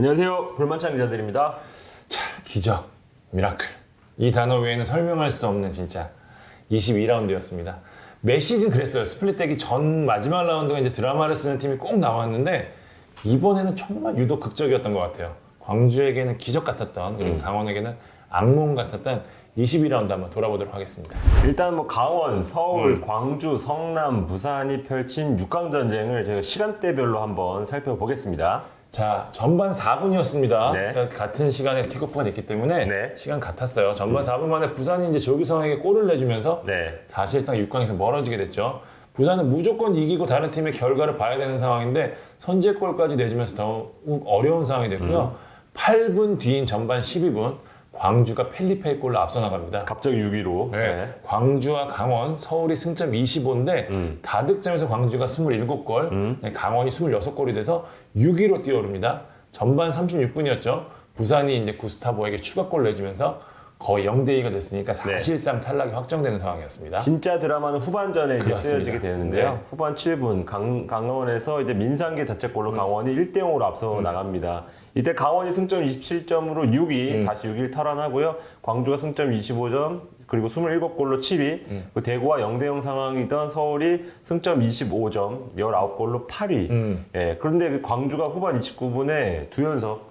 안녕하세요. 볼만찬 기자들입니다. 자, 기적, 미라클. 이 단어 외에는 설명할 수 없는 진짜 22라운드였습니다. 매 시즌 그랬어요. 스플릿 되기 전 마지막 라운드가 이제 드라마를 쓰는 팀이 꼭 나왔는데 이번에는 정말 유독 극적이었던 것 같아요. 광주에게는 기적 같았던, 그리고 강원에게는 악몽 같았던 22라운드 한번 돌아보도록 하겠습니다. 일단 뭐 강원, 서울, 광주, 성남, 부산이 펼친 6강 전쟁을 제가 시간대별로 한번 살펴보겠습니다. 자, 전반 4분이었습니다. 네. 그러니까 같은 시간에 킥오프가 됐기 때문에 네. 시간 같았어요. 전반 4분 만에 부산이 이제 조규성에게 골을 내주면서 네. 사실상 6강에서 멀어지게 됐죠. 부산은 무조건 이기고 다른 팀의 결과를 봐야 되는 상황인데 선제골까지 내주면서 더욱 어려운 상황이 됐고요. 8분 뒤인 전반 12분 광주가 펠리페의 골로 앞서 나갑니다. 갑자기 6위로. 네. 광주와 강원, 서울이 승점 25인데 다득점에서 광주가 27골, 강원이 26골이 돼서 6위로 뛰어오릅니다. 전반 36분이었죠. 부산이 이제 구스타보에게 추가골을 내주면서 거의 0대2가 됐으니까 사실상 탈락이 확정되는 상황이었습니다. 진짜 드라마는 후반전에 이제 그렇습니다. 쓰여지게 되는데요. 네. 후반 7분 강원에서 이제 민상기 자책골로 강원이 1대0으로 앞서 나갑니다. 이때 강원이 승점 27점으로 6위, 다시 6위를 탈환하고요. 광주가 승점 25점, 그리고 27골로 7위, 그 대구와 0대0 상황이던 서울이 승점 25점, 19골로 8위. 예, 그런데 그 광주가 후반 29분에 두 연속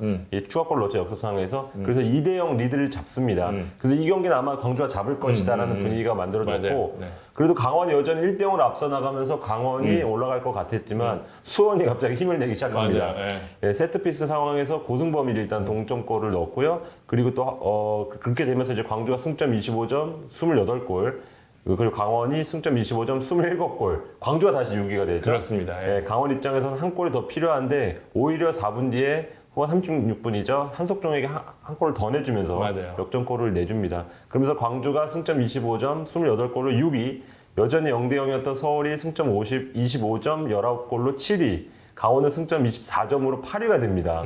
추가골 넣었죠, 역습상황에서. 그래서 2대0 리드를 잡습니다. 그래서 이 경기는 아마 광주가 잡을 것이다라는 분위기가 만들어졌고, 네. 그래도 강원이 여전히 1대0으로 앞서 나가면서 강원이 올라갈 것 같았지만 수원이 갑자기 힘을 내기 시작합니다. 맞아요. 네. 예, 세트피스 상황에서 고승범이 일단 동점골을 넣었고요. 그리고 또 그렇게 되면서 이제 광주가 승점 25점, 28골, 그리고 강원이 승점 25점, 27골. 광주가 다시 6위가 되죠. 그렇습니다. 예. 예, 강원 입장에서는 한 골이 더 필요한데 오히려 4분 뒤에 후반 36분이죠. 한석종에게 한 골을 더 내주면서 맞아요. 역전골을 내줍니다. 그러면서 광주가 승점 25점, 28골로 6위, 여전히 0대0이었던 서울이 승점 25점, 19골로 7위, 강원은 승점 24점으로 8위가 됩니다.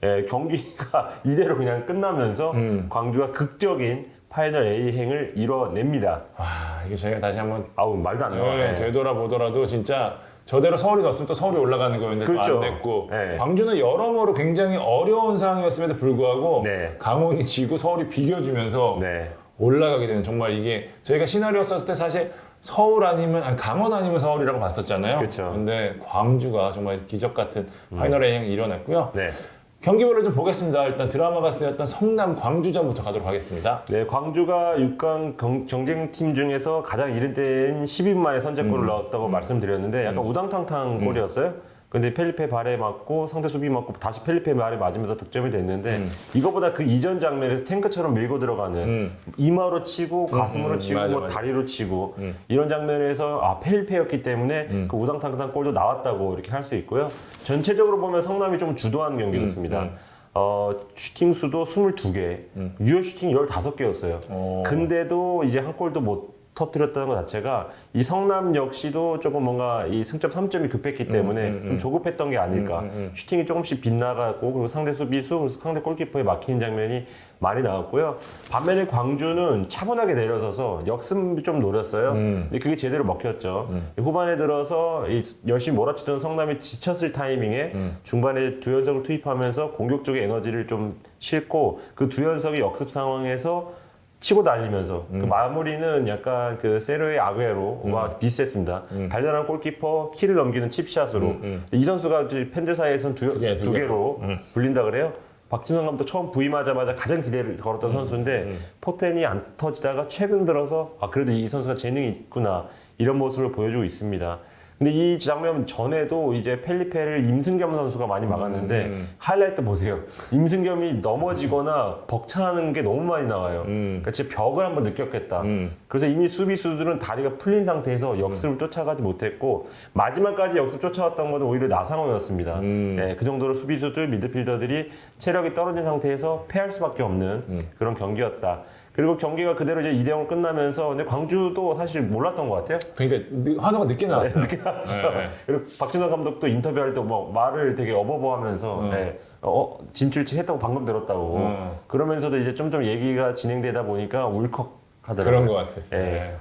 예, 경기가 이대로 그냥 끝나면서 광주가 극적인 파이널 A행을 이뤄냅니다. 와, 이게 저희가 다시 한번 아우, 말도 안 나와. 예. 되돌아보더라도 진짜 저대로 서울이 넣었으면 또 서울이 올라가는 거였는데 그렇죠. 또 안 됐고 네. 광주는 여러모로 굉장히 어려운 상황이었음에도 불구하고 네. 강원이 지고 서울이 비겨주면서 네. 올라가게 되는, 정말 이게 저희가 시나리오 썼을 때 사실 서울 아니면 강원 아니면 서울이라고 봤었잖아요. 그쵸. 근데 광주가 정말 기적 같은 파이널 A행을 이뤄냈고요. 네. 경기별로 좀 보겠습니다. 일단 드라마가 쓰였던 성남 광주전부터 가도록 하겠습니다. 네, 광주가 6강 경쟁팀 중에서 가장 이른 때인 12분 만에 선제골을 넣었다고 말씀드렸는데 약간 우당탕탕 골이었어요. 근데 펠리페 발에 맞고 상대 수비 맞고 다시 펠리페 발에 맞으면서 득점이 됐는데 이거보다 그 이전 장면에서 탱크처럼 밀고 들어가는 이마로 치고 가슴으로 치고 맞아, 뭐 맞아. 다리로 치고 이런 장면에서 펠리페였기 때문에 그 우당탕탕 골도 나왔다고 이렇게 할 수 있고요. 전체적으로 보면 성남이 좀 주도한 경기였습니다. 슈팅 수도 22개, 유효 슈팅 15개였어요. 근데도 이제 한 골도 못 터뜨렸다는 것 자체가 이 성남 역시도 조금 뭔가 이 승점 3점이 급했기 때문에 좀 조급했던 게 아닐까. 슈팅이 조금씩 빗나가고, 그리고 상대 수비수, 그리고 상대 골키퍼에 막히는 장면이 많이 나왔고요. 반면에 광주는 차분하게 내려서서 역습 좀 노렸어요. 근데 그게 제대로 먹혔죠. 후반에 들어서 열심히 몰아치던 성남이 지쳤을 타이밍에 중반에 두 연속을 투입하면서 공격적인 에너지를 좀 싣고 그 두 연속의 역습 상황에서 치고 달리면서 그 마무리는 약간 그 세르의 아구에로와 비슷했습니다. 달려난 골키퍼 키를 넘기는 칩샷으로. 이 선수가 팬들 사이에서는 두 개로 불린다 그래요. 박진성 감독 처음 부임하자마자 가장 기대를 걸었던 선수인데 포텐이 안 터지다가 최근 들어서 그래도 이 선수가 재능이 있구나, 이런 모습을 보여주고 있습니다. 근데 이 장면 전에도 이제 펠리페를 임승겸 선수가 많이 막았는데 하이라이트 보세요. 임승겸이 넘어지거나 벅차는 게 너무 많이 나와요. 그러니까 진짜 벽을 한번 느꼈겠다. 그래서 이미 수비수들은 다리가 풀린 상태에서 역습을 쫓아가지 못했고, 마지막까지 역습 쫓아왔던 건 오히려 나상호였습니다. 네, 그 정도로 수비수들, 미드필더들이 체력이 떨어진 상태에서 패할 수밖에 없는 그런 경기였다. 그리고 경기가 그대로 이제 2대0 끝나면서, 근데 광주도 사실 몰랐던 것 같아요. 그러니까 환호가 늦게 나왔어요. 늦게 나왔죠. 네. 그리고 박진호 감독도 인터뷰할 때 뭐 말을 되게 어버버하면서 진출치 했다고 방금 들었다고. 그러면서도 이제 좀 얘기가 진행되다 보니까 울컥 하더라고요. 그런 것 같았어요. 예.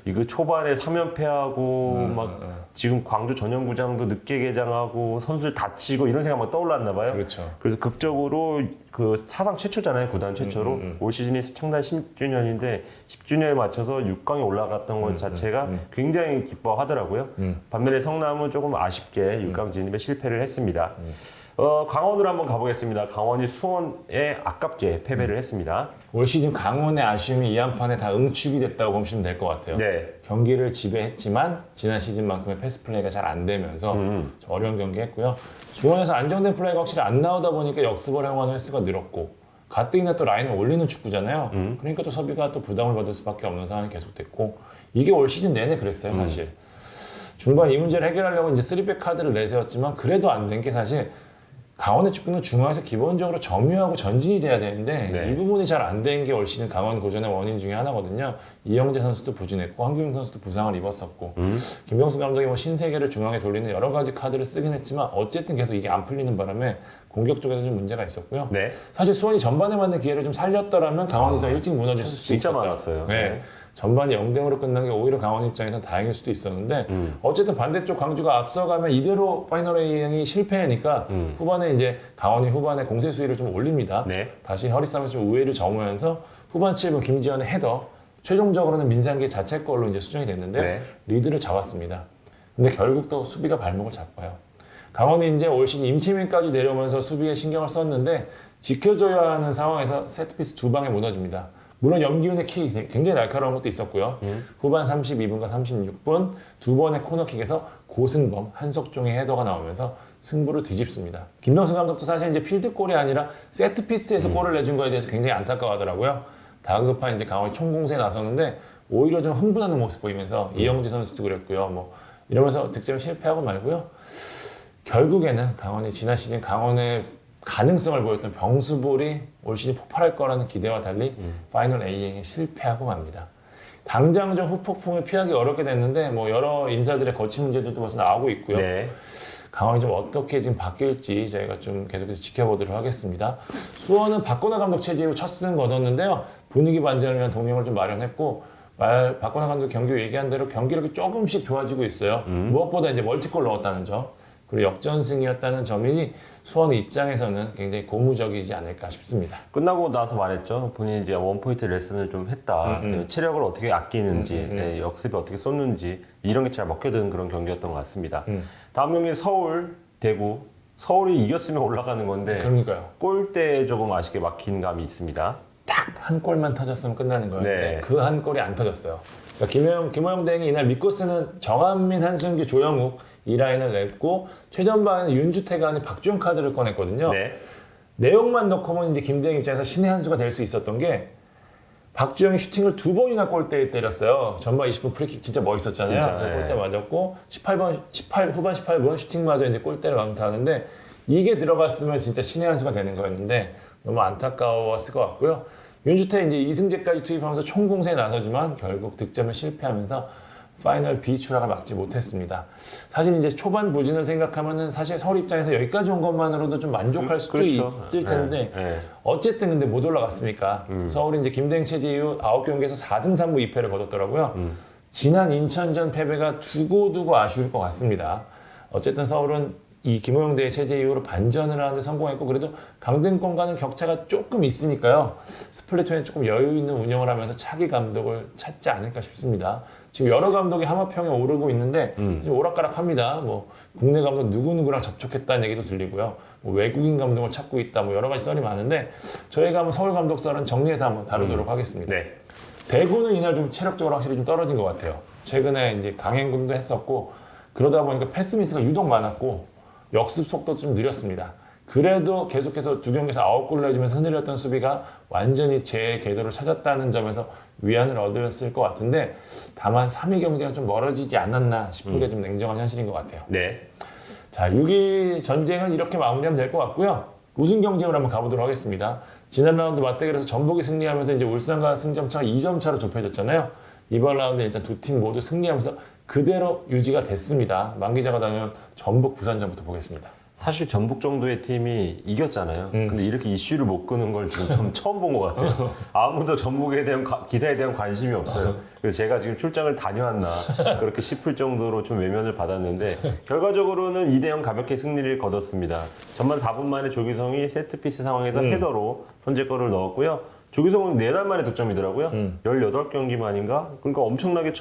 이거 초반에 3연패하고 막 지금 광주 전용구장도 늦게 개장하고 선수들 다치고 이런 생각 막 떠올랐나 봐요. 그렇죠. 그래서 극적으로 그 사상 최초잖아요. 구단 최초로 올 시즌이 창단 10주년인데 10주년에 맞춰서 6강에 올라갔던 것 자체가 굉장히 기뻐하더라고요. 반면에 성남은 조금 아쉽게 6강 진입에 실패를 했습니다. 강원으로 한번 가보겠습니다. 강원이 수원에 아깝게 패배를 했습니다. 올 시즌 강원의 아쉬움이 이 한 판에 다 응축이 됐다고 보시면 될 것 같아요. 네. 경기를 지배했지만 지난 시즌만큼의 패스 플레이가 잘 안 되면서 좀 어려운 경기 했고요. 중원에서 안정된 플레이가 확실히 안 나오다 보니까 역습을 허용하는 횟수가 늘었고 가뜩이나 또 라인을 올리는 축구잖아요. 그러니까 또 서비가 또 부담을 받을 수밖에 없는 상황이 계속됐고 이게 올 시즌 내내 그랬어요, 사실. 중반 이 문제를 해결하려고 이제 3백 카드를 내세웠지만 그래도 안 된 게 사실 강원의 축구는 중앙에서 기본적으로 점유하고 전진이 돼야 되는데 네. 이 부분이 잘 안 된 게 올 시즌 강원 고전의 원인 중에 하나거든요. 이영재 선수도 부진했고 황규영 선수도 부상을 입었었고 김병수 감독이 뭐 신세계를 중앙에 돌리는 여러 가지 카드를 쓰긴 했지만 어쨌든 계속 이게 안 풀리는 바람에 공격 쪽에서 좀 문제가 있었고요. 네. 사실 수원이 전반에 맞는 기회를 좀 살렸더라면 강원이 더 일찍 무너질 수도 진짜 있었다. 많았어요. 네. 전반이 0대0으로 끝난 게 오히려 강원 입장에서는 다행일 수도 있었는데 어쨌든 반대쪽 광주가 앞서가면 이대로 파이널 A행이 실패하니까 후반에 이제 강원이 후반에 공세 수위를 좀 올립니다. 네. 다시 허리싸움에서 좀 우위를 점으면서 후반 7분 김지현의 헤더 최종적으로는 민상기 자책골로 이제 수정이 됐는데 네. 리드를 잡았습니다. 근데 결국 또 수비가 발목을 잡아요. 강원이 이제 올 시즌 임치민까지 내려오면서 수비에 신경을 썼는데 지켜줘야 하는 상황에서 세트피스 두 방에 무너집니다. 물론 염기훈의 킥이 굉장히 날카로운 것도 있었고요. 후반 32분과 36분 두 번의 코너킥에서 고승범, 한석종의 헤더가 나오면서 승부를 뒤집습니다. 김명수 감독도 사실 이제 필드골이 아니라 세트피스에서 골을 내준 거에 대해서 굉장히 안타까워하더라고요. 다급한 이제 강원이 총공세에 나섰는데 오히려 좀 흥분하는 모습 보이면서 이영재 선수도 그랬고요. 뭐 이러면서 득점을 실패하고 말고요. 결국에는 강원이 지난 시즌 강원의 가능성을 보였던 병수볼이 올 시즌 폭발할 거라는 기대와 달리 파이널 A행에 실패하고 맙니다. 당장 좀 후폭풍을 피하기 어렵게 됐는데 뭐 여러 인사들의 거친 문제들도 벌써 나오고 있고요. 네. 강원이 좀 어떻게 지금 바뀔지 저희가 좀 계속해서 지켜보도록 하겠습니다. 수원은 박건하 감독 체제로 첫 승 거뒀는데요. 분위기 반전을 위한 동력을 좀 마련했고 박건하 감독 경기 얘기한 대로 경기력이 조금씩 좋아지고 있어요. 무엇보다 이제 멀티골 넣었다는 점. 그리고 역전승이었다는 점이 수원 입장에서는 굉장히 고무적이지 않을까 싶습니다. 끝나고 나서 말했죠. 본인이 이제 원포인트 레슨을 좀 했다. 체력을 어떻게 아끼는지, 네, 역습이 어떻게 쏟는지 이런 게 잘 먹혀드는 그런 경기였던 것 같습니다. 다음 경기 서울, 대구. 서울이 이겼으면 올라가는 건데 그러니까요. 골대에 조금 아쉽게 막힌 감이 있습니다. 딱 한 골만 터졌으면 끝나는 거였는데 네. 그 한 골이 안 터졌어요. 그러니까 김호영 대행이 이날 믿고 쓰는 정한민, 한승규, 조영욱 이 라인을 냈고 최전방에는 윤주태가 아닌 박주영 카드를 꺼냈거든요. 네. 내용만 넣고 보면 이제 김대행 입장에서 신의 한 수가 될 수 있었던 게 박주영이 슈팅을 두 번이나 골대에 때렸어요. 전반 20분 프리킥 진짜 멋있었잖아요. 진짜, 네. 골대 맞았고 후반 18분 슈팅마저 이제 골대를 강타하는데 이게 들어갔으면 진짜 신의 한 수가 되는 거였는데 너무 안타까웠을 것 같고요. 윤주태 이제 이승재까지 투입하면서 총공세에 나서지만 결국 득점을 실패하면서 파이널 B 추락을 막지 못했습니다. 사실 이제 초반 부진을 생각하면은 사실 서울 입장에서 여기까지 온 것만으로도 좀 만족할 수도 그렇죠. 있을 텐데 네. 어쨌든 근데 못 올라갔으니까 서울이 이제 김대행 체제 이후 9경기에서 4승 3무 2패를 거뒀더라고요. 지난 인천전 패배가 두고두고 아쉬울 것 같습니다. 어쨌든 서울은 이 김호영 대의 체제 이후로 반전을 하는데 성공했고 그래도 강등권과는 격차가 조금 있으니까요. 스플릿톤에 조금 여유 있는 운영을 하면서 차기 감독을 찾지 않을까 싶습니다. 지금 여러 감독이 하마평에 오르고 있는데 이제 오락가락합니다. 뭐 국내 감독 누구누구랑 접촉했다는 얘기도 들리고요. 뭐 외국인 감독을 찾고 있다. 뭐 여러 가지 썰이 많은데 저희가 한번 서울 감독 썰은 정리해서 한번 다루도록 하겠습니다. 네. 대구는 이날 좀 체력적으로 확실히 좀 떨어진 것 같아요. 최근에 이제 강행군도 했었고 그러다 보니까 패스 미스가 유독 많았고 역습 속도도 좀 느렸습니다. 그래도 계속해서 두 경기에서 9골을 내주면서 흔들렸던 수비가 완전히 제 궤도를 찾았다는 점에서 위안을 얻었을 것 같은데 다만 3위 경쟁은 좀 멀어지지 않았나 싶은 게 좀 냉정한 현실인 것 같아요. 네. 자, 6위 전쟁은 이렇게 마무리하면 될 것 같고요. 우승 경쟁으로 한번 가보도록 하겠습니다. 지난 라운드 맞대결에서 전북이 승리하면서 이제 울산과 승점차가 2점 차로 좁혀졌잖아요. 이번 라운드에 일단 두 팀 모두 승리하면서 그대로 유지가 됐습니다. 만 기자가 다녀온 전북 부산전부터 보겠습니다. 사실 전북 정도의 팀이 이겼잖아요. 근데 이렇게 이슈를 못 끄는 걸 지금 좀 처음 본 것 같아요. 아무도 전북에 대한 기사에 대한 관심이 없어요. 그래서 제가 지금 출장을 다녀왔나 그렇게 싶을 정도로 좀 외면을 받았는데 결과적으로는 2대0 가볍게 승리를 거뒀습니다. 전반 4분 만에 조기성이 세트피스 상황에서 헤더로 선제골을 넣었고요. 조기성은 4달 만에 득점이더라고요. 18경기 만인가? 그러니까 엄청나게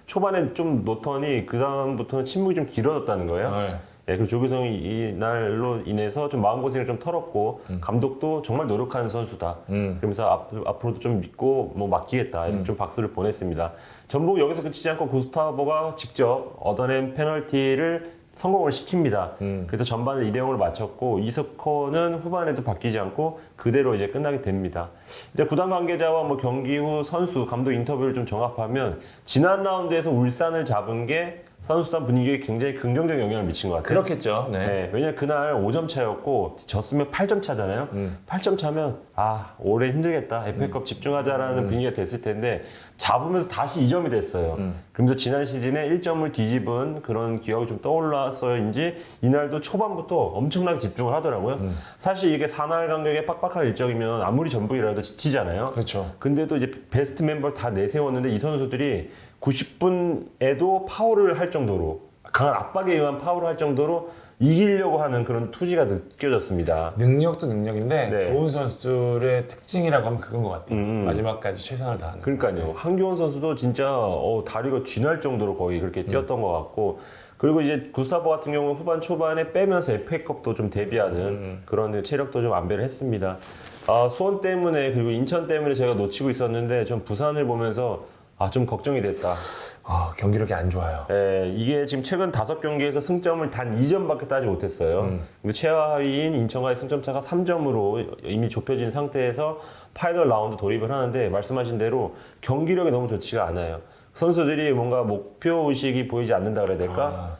초반에 좀 놓더니 그 다음부터는 침묵이 좀 길어졌다는 거예요. 네. 예, 그리고 조규성이 이날로 인해서 좀 마음고생을 좀 털었고 감독도 정말 노력하는 선수다. 그러면서 앞으로도 좀 믿고 뭐 맡기겠다. 이렇게 좀 박수를 보냈습니다. 전북 여기서 그치지 않고 구스타보가 직접 얻어낸 페널티를 성공을 시킵니다. 그래서 전반을 2대0으로 마쳤고 이 스코어는 후반에도 바뀌지 않고 그대로 이제 끝나게 됩니다. 이제 구단 관계자와 뭐 경기 후 선수, 감독 인터뷰를 좀 정합하면 지난 라운드에서 울산을 잡은 게 선수단 분위기에 굉장히 긍정적 영향을 미친 것 같아요. 그렇겠죠. 네. 네, 왜냐면 그날 5점 차였고 졌으면 8점 차잖아요. 8점 차면 올해 힘들겠다. FA컵 집중하자라는 분위기가 됐을 텐데 잡으면서 다시 2점이 됐어요. 그러면서 지난 시즌에 1점을 뒤집은 그런 기억이 좀 떠올랐어인지 이날도 초반부터 엄청나게 집중을 하더라고요. 사실 이게 4날 간격의 빡빡한 일정이면 아무리 전북이라도 지치잖아요. 그렇죠. 근데도 이제 베스트 멤버를 다 내세웠는데 이 선수들이 90분에도 파울을 할 정도로 강한 압박에 의한 파울을 할 정도로 이기려고 하는 그런 투지가 느껴졌습니다. 능력도 능력인데 네. 좋은 선수들의 특징이라고 하면 그건 것 같아요. 마지막까지 최선을 다하는. 그러니까요. 한기원 선수도 진짜 다리가 쥐날 정도로 거의 그렇게 뛰었던 것 같고 그리고 이제 구스타보 같은 경우는 후반 초반에 빼면서 FA컵도 좀 대비하는 그런 체력도 좀 안배를 했습니다. 수원 때문에 그리고 인천 때문에 제가 놓치고 있었는데 좀 부산을 보면서 좀 걱정이 됐다. 경기력이 안 좋아요. 이게 지금 최근 5경기에서 승점을 단 2점밖에 따지 못했어요. 그리고 최하위인 인천과의 승점차가 3점으로 이미 좁혀진 상태에서 파이널 라운드 돌입을 하는데 말씀하신 대로 경기력이 너무 좋지가 않아요. 선수들이 뭔가 목표 의식이 보이지 않는다 그래야 될까?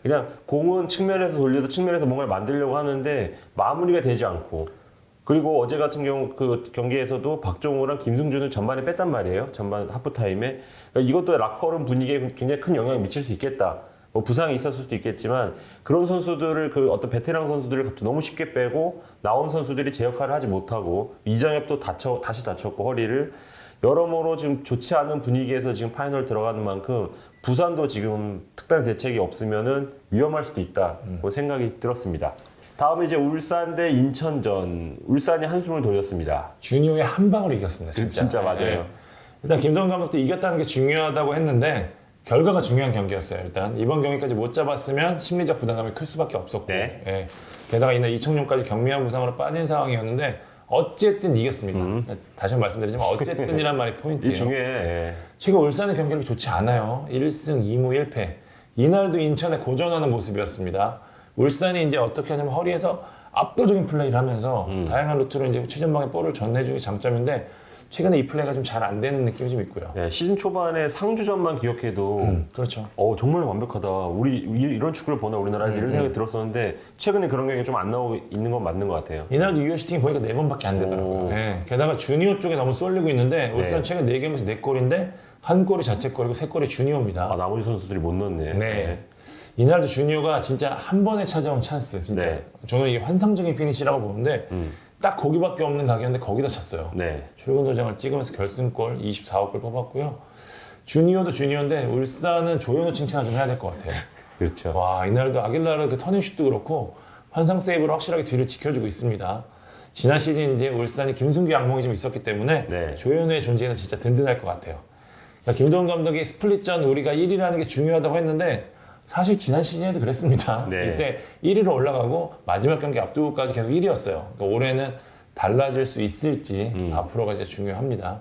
그냥 공은 측면에서 돌려도 측면에서 뭔가를 만들려고 하는데 마무리가 되지 않고 그리고 어제 같은 경우 그 경기에서도 박종호랑 김승준을 전반에 뺐단 말이에요. 전반 하프타임에. 그러니까 이것도 라커룸 분위기에 굉장히 큰 영향을 미칠 수 있겠다. 뭐 부상이 있었을 수도 있겠지만 그런 선수들을 그 어떤 베테랑 선수들을 갑자기 너무 쉽게 빼고 나온 선수들이 제 역할을 하지 못하고 이장엽도 다시 다쳤고 허리를 여러모로 지금 좋지 않은 분위기에서 지금 파이널 들어가는 만큼 부산도 지금 특단 대책이 없으면은 위험할 수도 있다. 그 생각이 들었습니다. 다음에 이제 울산 대 인천전. 울산이 한숨을 돌렸습니다. 주니어의 한 방으로 이겼습니다. 진짜 맞아요. 일단 김동현 감독도 이겼다는 게 중요하다고 했는데 결과가 중요한 경기였어요. 일단 이번 경기까지 못 잡았으면 심리적 부담감이 클 수밖에 없었고 게다가 이날 이청용까지 경미한 부상으로 빠진 상황이었는데 어쨌든 이겼습니다. 다시 한번 말씀드리지만 어쨌든이란 말이 포인트예요. 이 중에 최근 울산의 경기력이 좋지 않아요. 1승 2무 1패. 이날도 인천에 고전하는 모습이었습니다. 울산이 이제 어떻게 하냐면 허리에서 압도적인 플레이를 하면서 다양한 루트로 이제 최전방에 볼을 전해주는 게 장점인데 최근에 이 플레이가 좀 잘 안 되는 느낌이 좀 있고요. 시즌 초반에 상주전만 기억해도 그렇죠. 정말 완벽하다. 우리 이런 축구를 보나 우리나라에서 이런 생각이 들었었는데 최근에 그런 경향이 좀 안 나오고 있는 건 맞는 것 같아요. 이날도 유효 슈팅이 보니까 4번밖에 안 되더라고요. 게다가 주니어 쪽에 너무 쏠리고 있는데 울산 최근 4경기에서 4골인데 한 골이 자책골이고 3골이 주니어입니다. 나머지 선수들이 못 넣네. 이날도 주니어가 진짜 한 번에 찾아온 찬스, 진짜. 저는 이게 환상적인 피니시라고 보는데 딱 거기밖에 없는 가게였는데 거기다 찼어요. 출근 도장을 찍으면서 결승골 24호 골 뽑았고요. 주니어도 주니어인데 울산은 조현우 칭찬을 좀 해야 될 것 같아요. 그렇죠. 와, 이날도 아길라르 그 터닝슛도 그렇고 환상 세이브로 확실하게 뒤를 지켜주고 있습니다. 지난 시즌 이제 울산이 김승규 악몽이 좀 있었기 때문에 조현우의 존재는 진짜 든든할 것 같아요. 그러니까 김도훈 감독이 스플릿전 우리가 1위라는 게 중요하다고 했는데 사실 지난 시즌에도 그랬습니다. 이때 1위로 올라가고 마지막 경기 앞두고까지 계속 1위였어요. 그러니까 올해는 달라질 수 있을지 앞으로가 이제 중요합니다.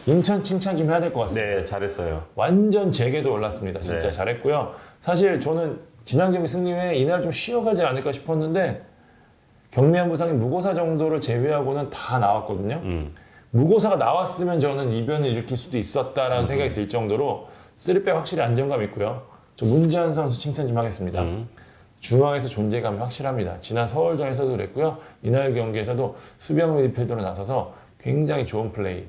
인천 칭찬 좀 해야 될 것 같습니다. 잘했어요. 완전 재계도 올랐습니다. 진짜 잘했고요. 사실 저는 지난 경기 승리 후에 이날 좀 쉬어가지 않을까 싶었는데 경미한 부상이 무고사 정도를 제외하고는 다 나왔거든요. 무고사가 나왔으면 저는 이변을 일으킬 수도 있었다라는 생각이 들 정도로 3백 확실히 안정감 있고요. 저 문재한 선수 칭찬 좀 하겠습니다. 중앙에서 존재감이 확실합니다. 지난 서울전에서도 그랬고요. 이날 경기에서도 수비형 미드필더로 나서서 굉장히 좋은 플레이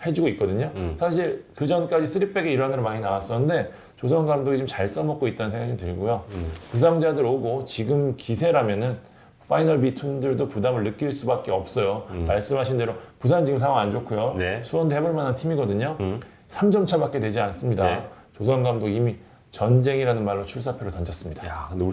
해주고 있거든요. 사실 그 전까지 3백의 일환으로 많이 나왔었는데 조성 감독이 좀 잘 써먹고 있다는 생각이 좀 들고요. 부상자들 오고 지금 기세라면은 파이널 B 팀들도 부담을 느낄 수밖에 없어요. 말씀하신 대로 부산 지금 상황 안 좋고요. 네. 수원도 해볼 만한 팀이거든요. 3점 차밖에 되지 않습니다. 네. 조성 감독 이미 전쟁이라는 말로 출사표를 던졌습니다. 야, 근데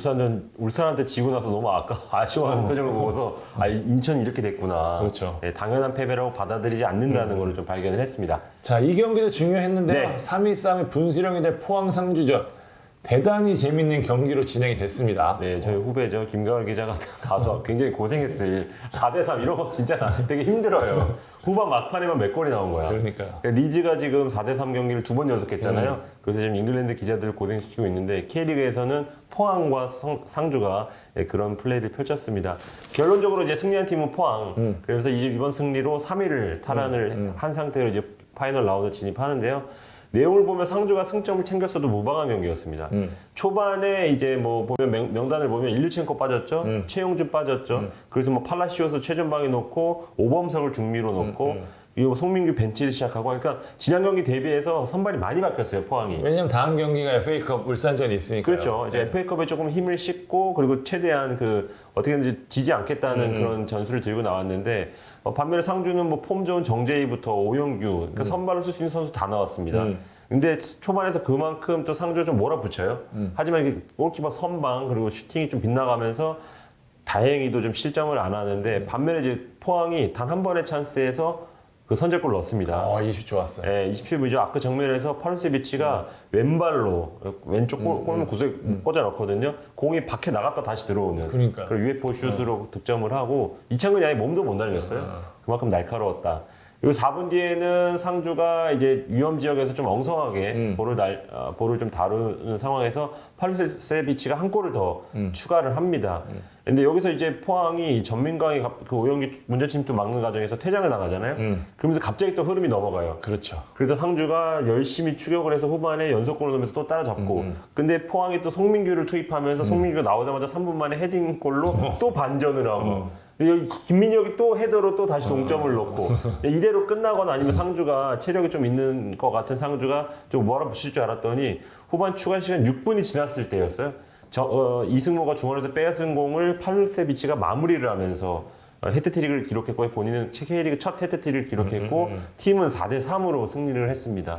울산한테 지고 나서 너무 아쉬워하는 표정을 보고서 인천이 이렇게 됐구나. 그렇죠. 네, 당연한 패배라고 받아들이지 않는다는 걸 좀 발견을 했습니다. 자, 이 경기도 중요했는데요. 네. 3위 싸움의 분수령이 될 포항 상주전. 대단히 재밌는 경기로 진행이 됐습니다. 네, 저희 후배죠. 김가을 기자가 가서 굉장히 고생했어요. 4대3 이런 거 진짜 되게 힘들어요. 후반 막판에만 몇 골이 나온 거야. 그러니까요. 리즈가 지금 4대3 경기를 2번 연속했잖아요. 그래서 지금 잉글랜드 기자들을 고생시키고 있는데 K리그에서는 포항과 상주가 그런 플레이를 펼쳤습니다. 결론적으로 이제 승리한 팀은 포항. 그래서 이번 승리로 3위를 탈환을 한 상태로 이제 파이널 라운드 진입하는데요. 내용을 보면 상주가 승점을 챙겼어도 무방한 경기였습니다. 초반에 이제 뭐 보면 명단을 보면 일류첸코 빠졌죠, 최용준 빠졌죠. 그래서 뭐 팔라시오스 최전방에 놓고 오범석을 중미로 놓고 이거 송민규 벤치를 시작하고, 그러니까 지난 경기 대비해서 선발이 많이 바뀌었어요, 포항이. 왜냐면 다음 경기가 FA컵 울산전이 있으니까요. 그렇죠. 이제 FA컵에 조금 힘을 싣고 그리고 최대한 어떻게든지 지지 않겠다는 그런 전술을 들고 나왔는데 반면에 상주는 뭐 폼 좋은 정재희부터 오영규, 그러니까 선발을 쓸 수 있는 선수 다 나왔습니다. 근데 초반에서 그만큼 또 상주가 좀 몰아붙여요. 하지만 이게 골키퍼 선방 그리고 슈팅이 좀 빗나가면서 다행히도 좀 실점을 안 하는데 반면에 이제 포항이 단 한 번의 찬스에서 그 선제골 넣었습니다. 이 슛 좋았어요. 네, 27분이죠. 아크 정면에서 팔루세비치가 왼발로 왼쪽 골문 구석에 꽂아 넣거든요. 공이 밖에 나갔다 다시 들어오는. 그러니까요. 그리고 UFO 슛으로 득점을 하고 이창근이 아예 몸도 못 날렸어요. 그만큼 날카로웠다. 그리고 4분 뒤에는 상주가 이제 위험 지역에서 좀 엉성하게 볼을 좀 다루는 상황에서 팔루세비치가 한 골을 더 추가를 합니다. 근데 여기서 이제 포항이 전민강이 그 오영규 문제침투 막는 과정에서 퇴장을 당하잖아요. 그러면서 갑자기 또 흐름이 넘어가요. 그렇죠. 그래서 상주가 열심히 추격을 해서 후반에 연속골을 넣으면서 또 따라잡고 근데 포항이 또 송민규를 투입하면서 송민규가 나오자마자 3분 만에 헤딩골로 또 반전을 하고 근데 여기 김민혁이 또 헤더로 또 다시 동점을 넣고 이대로 끝나거나 아니면 상주가 체력이 좀 있는 것 같은 상주가 좀 몰아붙일 줄 알았더니 후반 추가 시간 6분이 지났을 때였어요. 이승모가 중원에서 빼앗은 공을 팔루세비치가 마무리를 하면서 헤트트릭을 기록했고 본인은 K리그 첫 헤트트릭을 기록했고 팀은 4대3으로 승리를 했습니다.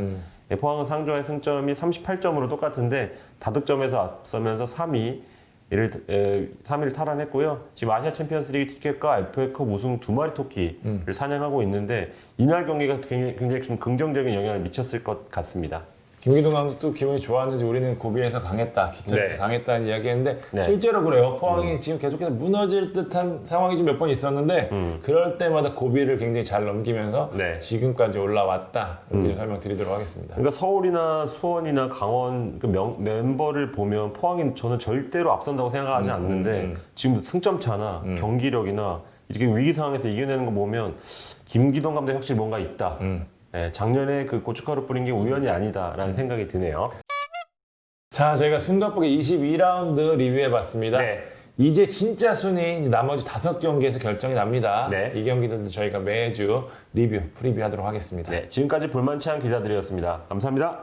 포항은 상주와의 승점이 38점으로 똑같은데 다득점에서 앞서면서 3위를 탈환했고요. 지금 아시아 챔피언스리그 티켓과 FA컵 우승 2마리 토끼를 사냥하고 있는데 이날 경기가 굉장히 좀 긍정적인 영향을 미쳤을 것 같습니다. 김기동 감독도 기분이 좋았는지 우리는 고비에서 강했다, 기천에서 네. 강했다는 이야기했는데 네. 실제로 그래요. 포항이 지금 계속해서 무너질 듯한 상황이 좀 몇 번 있었는데 그럴 때마다 고비를 굉장히 잘 넘기면서 네. 지금까지 올라왔다 이렇게 좀 설명드리도록 하겠습니다. 그러니까 서울이나 수원이나 강원 멤버를 보면 포항이 저는 절대로 앞선다고 생각하지 않는데 지금 승점 차나 경기력이나 이렇게 위기 상황에서 이겨내는 거 보면 김기동 감독이 확실히 뭔가 있다. 네, 작년에 그 고춧가루 뿌린 게 우연이 아니다라는 생각이 드네요. 자, 저희가 숨가쁘게 22라운드 리뷰해봤습니다. 네. 이제 진짜 순위 나머지 5경기에서 결정이 납니다. 네. 이 경기들도 저희가 매주 프리뷰하도록 하겠습니다. 네, 지금까지 볼만치 않은 기자들이었습니다. 감사합니다.